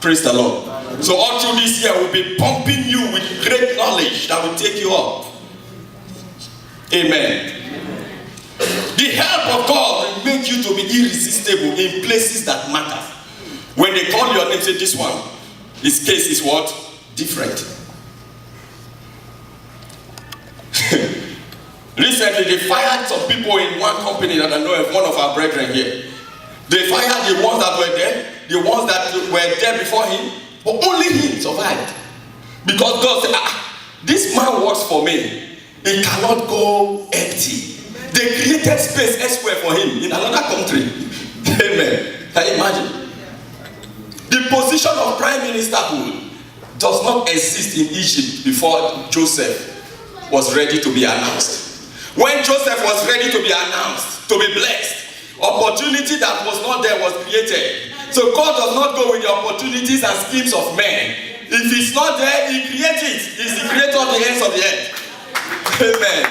Praise the Lord. So all through this year, we'll be pumping you with great knowledge that will take you up. Amen. The help of God will make you to be irresistible in places that matter. When they call your name, say this one, his case is what? Different. Recently, they fired some people in one company that I know of, one of our brethren here. They fired the ones that were there, the ones that were there before him, but only him survived. Because God said, this man works for me. He cannot go empty. They created space elsewhere for him in another country. Amen. Can you imagine? The position of prime ministerhood does not exist in Egypt before Joseph was ready to be announced. When Joseph was ready to be announced, to be blessed, opportunity that was not there was created. So God does not go with the opportunities and schemes of men. If it's not there, he creates it. He's the creator of the ends of the earth. Amen.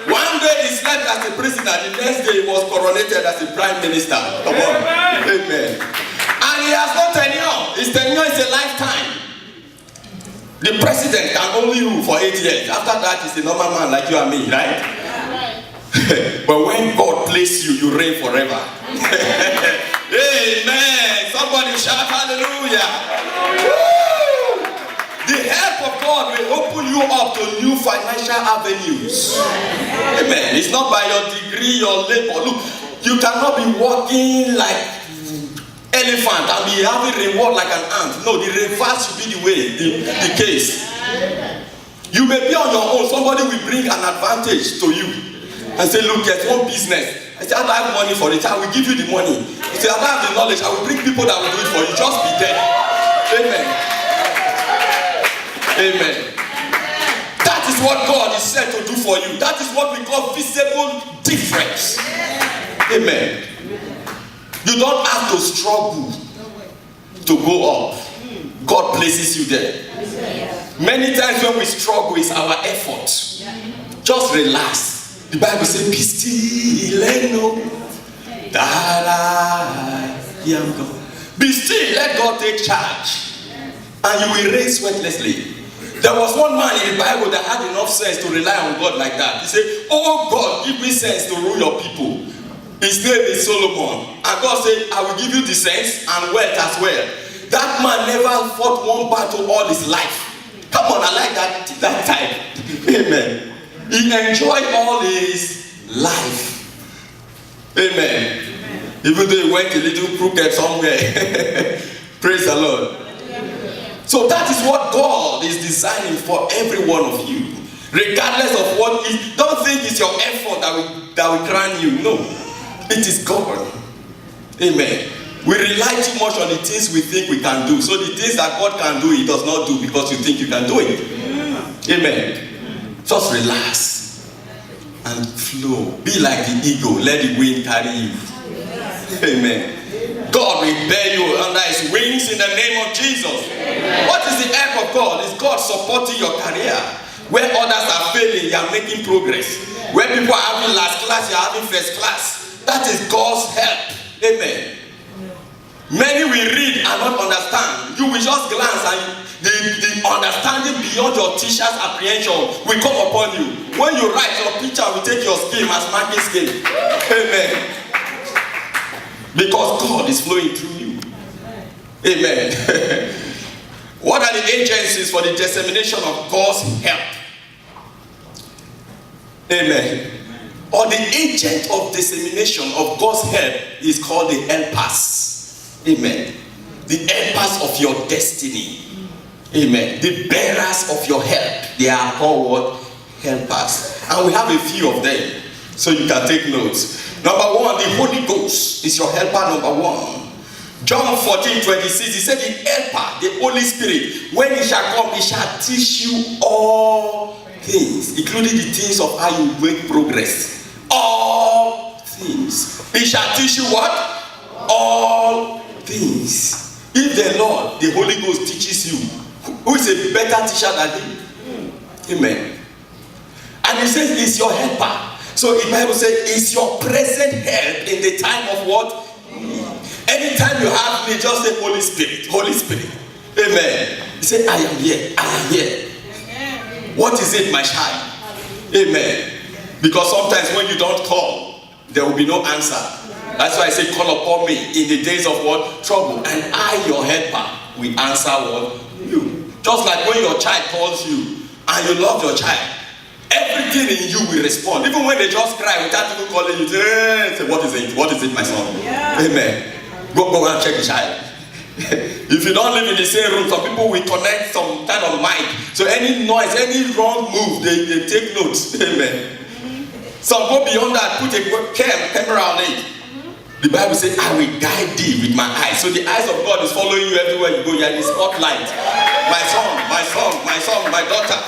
One day he slept as a prisoner, the next day he was coronated as a prime minister. Come on. Amen. And he has no tenure. His tenure is a lifetime. The president can only rule for 8 years. After that, he's a normal man like you and me, right? But when God placed you, you reign forever. Amen. Somebody shout hallelujah. Woo! The help of God will open you up to new financial avenues. Amen. It's not by your degree, your labor. Look, you cannot be walking like elephant and be having reward like an ant. No, the reverse should be the way, the case. You may be on your own. Somebody will bring an advantage to you and say, look, there's one business. I say, I don't have money for it. I will give you the money. You say, I don't have the knowledge. I will bring people that will do it for you. Just be there. Amen. Amen. That is what God is said to do for you. That is what we call visible difference. Amen. You don't have to struggle to go up. God places you there. Many times when we struggle, it's our effort. Just relax. The Bible says, be still and know that I am God. Be still, let God take charge. And you will reign sweatlessly. There was one man in the Bible that had enough sense to rely on God like that. He said, oh God, give me sense to rule your people. His name is Solomon. And God said, I will give you the sense and wealth as well. That man never fought one battle all his life. Come on, I like that type. Amen. He enjoyed all his life. Amen. Even though he went a little crooked somewhere. Praise the Lord. So that is what God is designing for every one of you. Regardless of what it, don't think it's your effort that will crown you. No. It is God. Amen. We rely too much on the things we think we can do. So the things that God can do, he does not do because you think you can do it. Amen. Just relax and flow. Be like the eagle. Let the wind carry you. Amen. God will bear you under his wings in the name of Jesus. What is the help of God? It's God supporting your career. Where others are failing, you are making progress. Where people are having last class, you are having first class. That is God's help. Amen. Many will read and not understand. You will just glance and the understanding beyond your teacher's apprehension will come upon you. When you write, your teacher will take your scheme as marking scheme. Amen. Because God is flowing through you. Amen. What are the agencies for the dissemination of God's help? Amen. Or the agent of dissemination of God's help is called the helpers. Amen. The helpers of your destiny. Amen. The bearers of your help. They are called what? Helpers. And we have a few of them. So you can take notes. Number one, the Holy Ghost is your helper, number one. John 14:26, he said the helper, the Holy Spirit, when he shall come, he shall teach you all things, including the things of how you make progress. All things. He shall teach you what? All things. If the Lord, the Holy Ghost teaches you, who is a better teacher than him? Amen. And he says he's your helper. So the Bible says it's your present help in the time of what? Anytime you have need, just say Holy Spirit, Holy Spirit. Amen. You say, I am here, I am here. Amen. What is it, my child? Amen. Because sometimes when you don't call, there will be no answer. That's why I say, call upon me in the days of what? Trouble. And I, your helper, will answer what? You. Just like when your child calls you and you love your child, everything in you will respond. Even when they just cry without even calling you, say, what is it? What is it, my son? Yeah. Amen. Go and check the child. If you don't live in the same room, some people will connect some kind of mic. So any noise, any wrong move, they take notes. Amen. Some go beyond that, put a camera on it. The Bible says, I will guide thee with my eyes. So the eyes of God is following you everywhere you go. You are in the spotlight. My son, my son, my son, my daughter.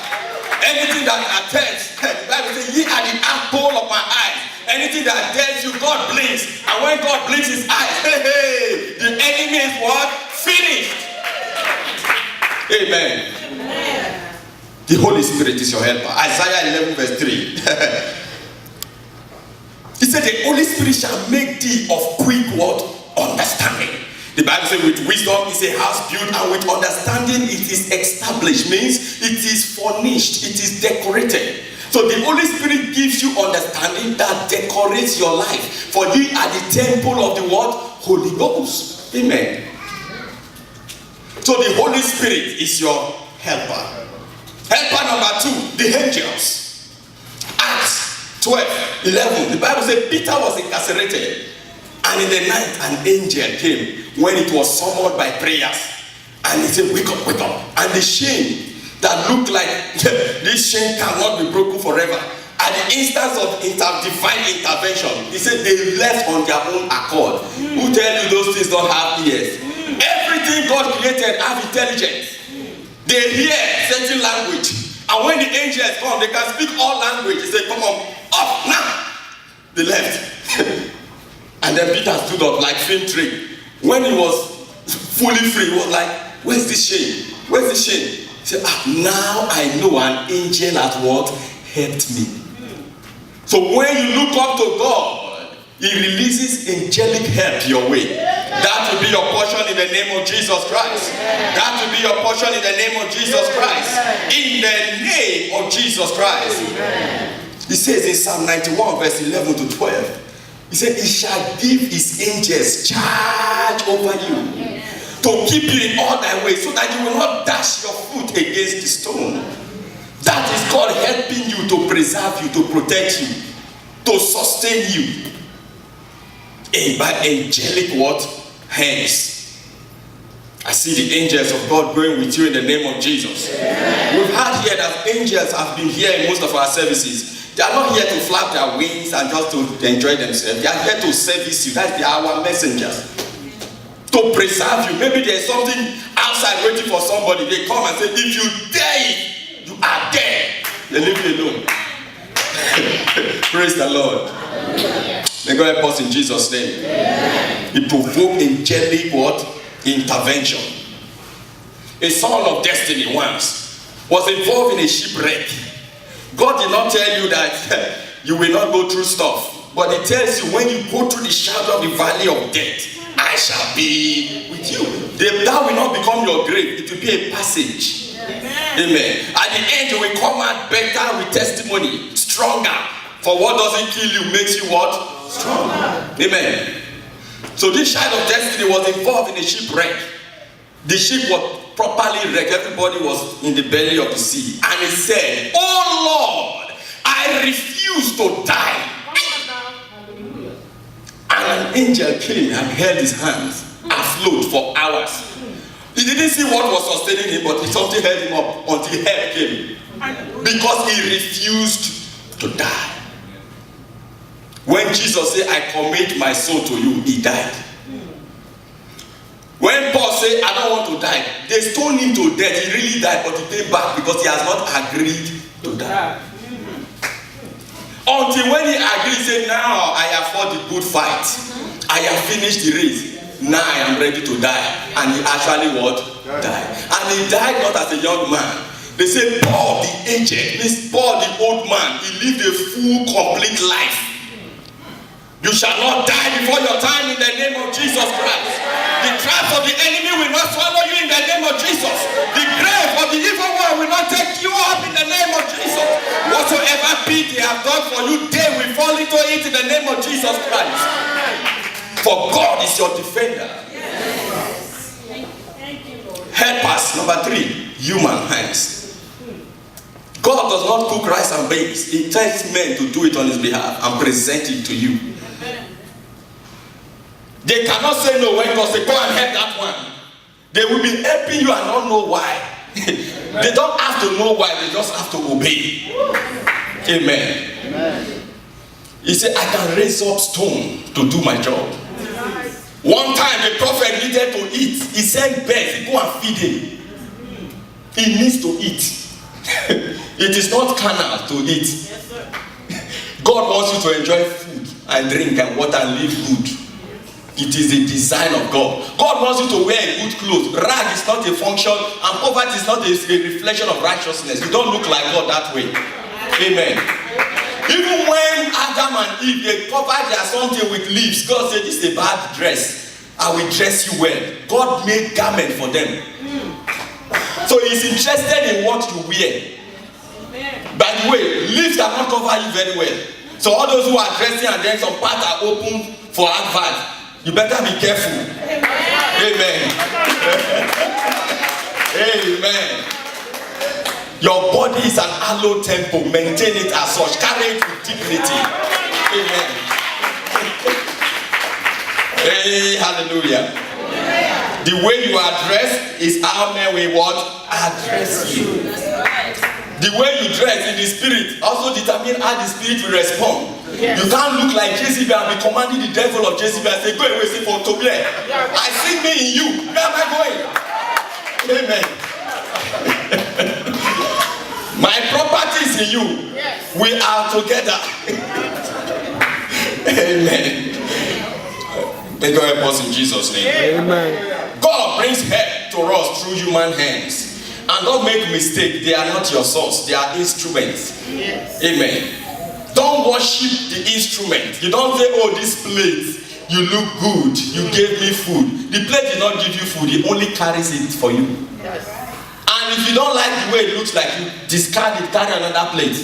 Anything that attends, the Bible says, ye are the apple of my eyes. Anything that tells you God blinks, and when God blinks his eyes, hey, the enemy is what? Finished. Amen. Amen. The Holy Spirit is your helper. Isaiah 11 verse 3. He said, the Holy Spirit shall make thee of quick what? Understanding. The Bible says, with wisdom is a house built, and with understanding it is established. Means it is furnished, it is decorated. So the Holy Spirit gives you understanding that decorates your life. For ye are the temple of the what? Holy Ghost. Amen. So the Holy Spirit is your helper. Helper number 2, the angels. Acts 12:11. The Bible says Peter was incarcerated, and in the night an angel came when it was summoned by prayers, and he said, wake up, wake up. And the chain that looked like this chain cannot be broken forever, at the instance of divine intervention, he said they left on their own accord. Who tell you those things don't have ears? Everything God created have intelligence. They hear certain language, and when the angels come, they can speak all language. They say, come on, up now. They left. And then Peter stood up like film trick. When he was fully free, he was like, where's this chain? Where's this chain? He said, now I know an angel at what helped me. So when you look up to God, he releases angelic help your way. That will be your portion in the name of Jesus Christ. That will be your portion in the name of Jesus Christ. In the name of Jesus Christ. He says in Psalm 91 verse 11 to 12, he said, he shall give his angels charge over you, to keep you in all thy ways, so that you will not dash your foot against the stone. That is God helping you, to preserve you, to protect you, to sustain you. And by angelic what? Hands. I see the angels of God going with you in the name of Jesus. We've heard here that angels have been here in most of our services. They are not here to flap their wings and just to enjoy themselves. They are here to service you. That's our messengers. To preserve you. Maybe there's something outside waiting for somebody. They come and say, if you dare it, you are dead. They leave you alone. Praise the Lord. May God help us in Jesus' name. He provoked angelic what? Intervention. A son of destiny once was involved in a shipwreck. God did not tell you that you will not go through stuff, but he tells you, when you go through the shadow of the valley of death, I shall be with you. That will not become your grave. It will be a passage. Amen. At the end, you will come out better with testimony, stronger. For what doesn't kill you makes you what? Stronger. Amen. So this child of destiny was involved in a shipwreck. The ship was properly wrecked. Everybody was in the belly of the sea. And he said, oh Lord, I refuse to die. And an angel came and held his hands afloat for hours. He didn't see what was sustaining him, but something held him up until help came. Because he refused to die. When Jesus said, I commit my soul to you, he died. When Paul said, I don't want to die, they stoned him to death. He really died, but he came back because he has not agreed to die. Until when he agreed, he said, now I have fought the good fight. I have finished the race. Now I am ready to die. And he actually what? Died. And he died not as a young man. They say Paul the aged, means Paul the old man. He lived a full, complete life. You shall not die before your time in the name of Jesus Christ. The traps of the enemy will not swallow you in the name of Jesus. The grave of the evil one will not take you up in the name of Jesus. Whatsoever pit they have done for you, they will fall into it in the name of Jesus Christ. For God is your defender. Help us. Number 3, human hands. God does not cook rice and beans. He tells men to do it on his behalf and present it to you. They cannot say no when God says, go and help that one. They will be helping you and not know why. They don't have to know why, they just have to obey. Amen. Amen. He said, I can raise up stone to do my job. One time the prophet needed to eat. He sent birds, go and feed him. He needs to eat. It is not carnal to eat. God wants you to enjoy food and drink and water and live good. It is the design of God. God wants you to wear good clothes. Rag is not a function, and poverty is not a reflection of righteousness. You don't look like God that way. Amen. Even when Adam and Eve, they covered their something with leaves, God said, this is a bad dress. I will dress you well. God made garment for them. So he's interested in what you wear. By the way, leaves cannot cover you very well. So all those who are dressing and then some parts are open for advert, you better be careful. Amen. Amen. Your body is an hallowed temple. Maintain it as such. Carry it with dignity. Amen. Hey, hallelujah. The way you are dressed is how men will what? Address you. The way you dress in the spirit also determines how the spirit will respond. Yes. You can't look like Jezebel and be commanding the devil of Jezebel and say, go away, say for Tobiah. I see me in you. Where am I going? Amen. My property is in you. Yes. We are together. Amen. May God help us in Jesus' name. Amen. God brings help to us through human hands. And don't make mistake, they are not your source, they are instruments. Yes. Amen. Don't worship the instrument. You don't say, oh, this plate, you look good, you gave me food. The plate did not give you food, it only carries it for you. Yes. And if you don't like the way it looks like, you discard it, carry another plate.